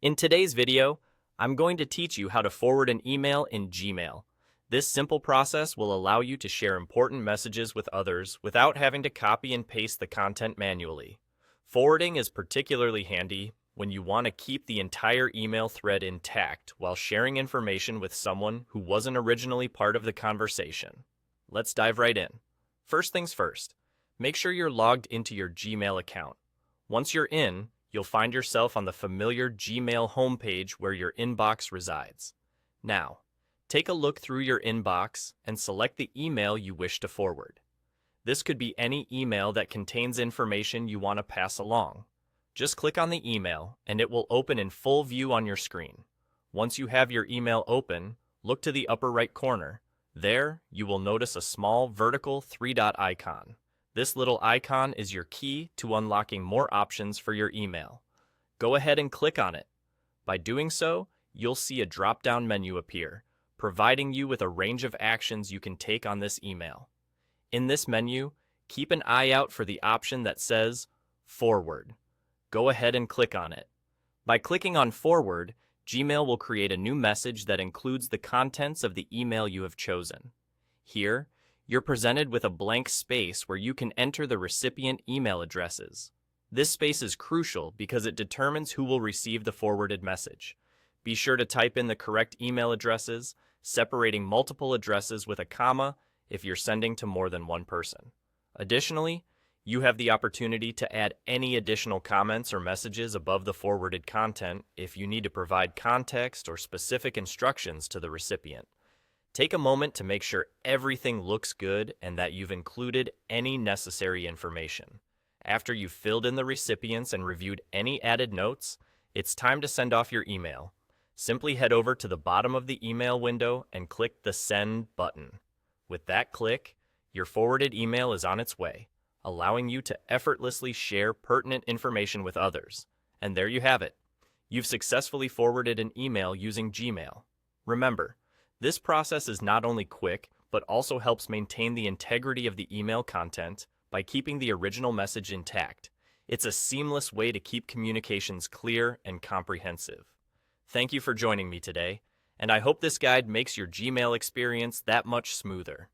In today's video, I'm going to teach you how to forward an email in Gmail. This simple process will allow you to share important messages with others without having to copy and paste the content manually. Forwarding is particularly handy when you want to keep the entire email thread intact while sharing information with someone who wasn't originally part of the conversation. Let's dive right in. First things first, make sure you're logged into your Gmail account. Once you're in, you'll find yourself on the familiar Gmail homepage where your inbox resides. Now, take a look through your inbox and select the email you wish to forward. This could be any email that contains information you want to pass along. Just click on the email and it will open in full view on your screen. Once you have your email open, look to the upper right corner. There, you will notice a small vertical three-dot icon. This little icon is your key to unlocking more options for your email. Go ahead and click on it. By doing so, you'll see a drop-down menu appear, providing you with a range of actions you can take on this email. In this menu, keep an eye out for the option that says Forward. Go ahead and click on it. By clicking on Forward, Gmail will create a new message that includes the contents of the email you have chosen. Here, you're presented with a blank space where you can enter the recipient email addresses. This space is crucial because it determines who will receive the forwarded message. Be sure to type in the correct email addresses, separating multiple addresses with a comma if you're sending to more than one person. Additionally, you have the opportunity to add any additional comments or messages above the forwarded content if you need to provide context or specific instructions to the recipient. Take a moment to make sure everything looks good and that you've included any necessary information. After you've filled in the recipients and reviewed any added notes, it's time to send off your email. Simply head over to the bottom of the email window and click the Send button. With that click, your forwarded email is on its way, allowing you to effortlessly share pertinent information with others. And there you have it. You've successfully forwarded an email using Gmail. Remember, this process is not only quick, but also helps maintain the integrity of the email content by keeping the original message intact. It's a seamless way to keep communications clear and comprehensive. Thank you for joining me today, and I hope this guide makes your Gmail experience that much smoother.